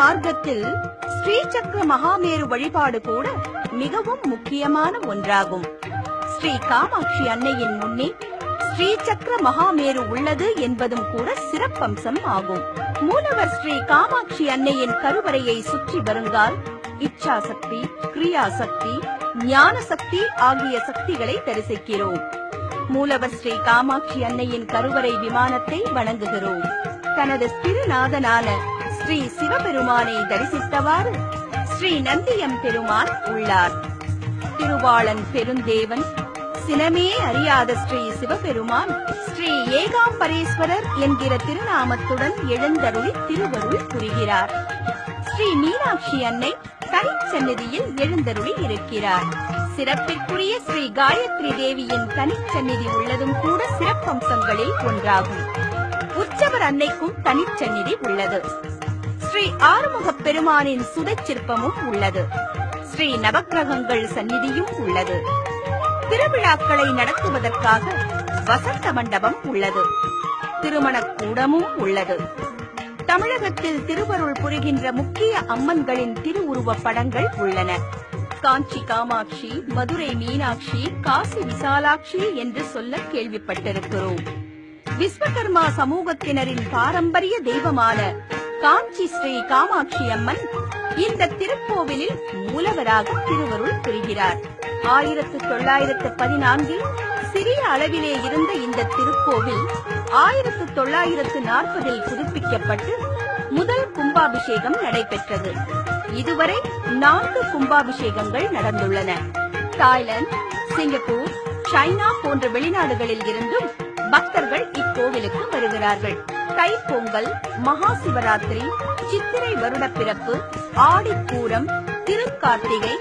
மார்க்கத்தில் ஸ்ரீ சக்கர மகாமேரு வழிபாடு கூட மிகவும் முக்கியமான ஒன்றாகும். ஸ்ரீ காமாட்சி அன்னையின் முன்னே ஸ்ரீ சக்கர மகாமேரு உள்ளது என்பதும் கூட சிறப்பம்சம் ஆகும். மூலவர் ஸ்ரீ காமாட்சி அன்னையின் கருவறையை சுற்றி வருங்கால் இச்சா சக்தி, கிரியா சக்தி, ஞான சக்தி ஆகிய சக்திகளை தரிசிக்கிறோம். மூலவர் ஸ்ரீ காமாட்சி அன்னையின் கருவறை விமானத்தை வணங்குகிறோம். தனது திருநாதனான ஸ்ரீ சிவபெருமானை தரிசித்தவாறு ஸ்ரீ நந்தியம் பெருமான் உள்ளார். திருவாளன் பெருந்தேவன், சினமே அறியாத ஸ்ரீ சிவபெருமான் ஸ்ரீ ஏகாம்பரேஸ்வரர் என்கிற திருநாமத்துடன் எழுந்தருளி திருவருள் புரிகிறார். ஸ்ரீ மீனாட்சி அன்னை தனிச்சந்நிதியில் எழுந்தருளி இருக்கிறார். சிறப்பிற்குரிய ஸ்ரீ காயத்ரி தேவியின் தனிச்சந்நிதி உள்ளதும் கூட சிறப்பம்சங்களில் ஒன்றாகும். உற்சவர் அன்னைக்கும் தனிச்சந்நிதி உள்ளது. ஸ்ரீ ஆறுமுகப் பெருமானின் சுடச்சிற்பமும் உள்ளது. ஸ்ரீ நவக்கிரகங்கள் சந்நிதியும் உள்ளது. திருவிழாக்களை நடத்துவதற்காக வசந்த மண்டபம் உள்ளது. திருமணக்கூடமும் உள்ளது. தமிழகத்தில் திருவருள் புரிகின்ற முக்கிய அம்மன்களின் திருவுருவப் படங்கள் உள்ளன. காஞ்சி காமாட்சி, மதுரை மீனாட்சி, காசி விசாலாட்சி என்று சொல்ல கேள்விப்பட்டிருக்கிறோம். விஸ்வகர்மா சமூகத்தினரின் பாரம்பரிய தெய்வமான காஞ்சி ஸ்ரீ காமாட்சி அம்மன் இந்த திருக்கோவிலில் மூலவராக திருவருள் புரிகிறார். 1914 சிறிய அளவிலே இருந்த இந்த திருக்கோவில் 1940 புதுப்பிக்கப்பட்டு முதல் கும்பாபிஷேகம் நடைபெற்றது. இதுவரை 4 கும்பாபிஷேகங்கள் நடந்துள்ளன. தாய்லாந்து, சிங்கப்பூர், சைனா போன்ற வெளிநாடுகளில் இருந்தும் பக்தர்கள் இக்கோவிலுக்கு வருகிறார்கள். தைப்பொங்கல், மகா சிவராத்திரி, சித்திரை வருடப்பிறப்பு, ஆடிப்பூரம், திருக்கார்த்திகை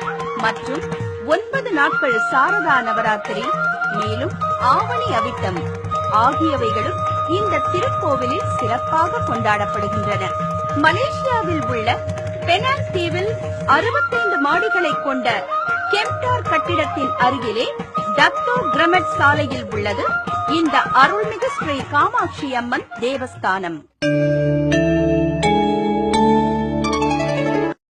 மற்றும் 9 நாட்கள் சாரதா நவராத்திரி, மேலும் ஆவணி அவிட்டம் ஆகியவைகளும் இந்த திருக்கோவிலில் சிறப்பாக கொண்டாடப்படுகின்றன. மலேசியாவில் உள்ள பெனாங் தீவில் 65 மாடிகளை கொண்ட கெம்டார் கட்டிடத்தின் அருகிலே டத்தோ கிரமட் சாலையில் உள்ளது இந்த அருள்மிகு ஸ்ரீ காமாட்சி அம்மன் தேவஸ்தானம்.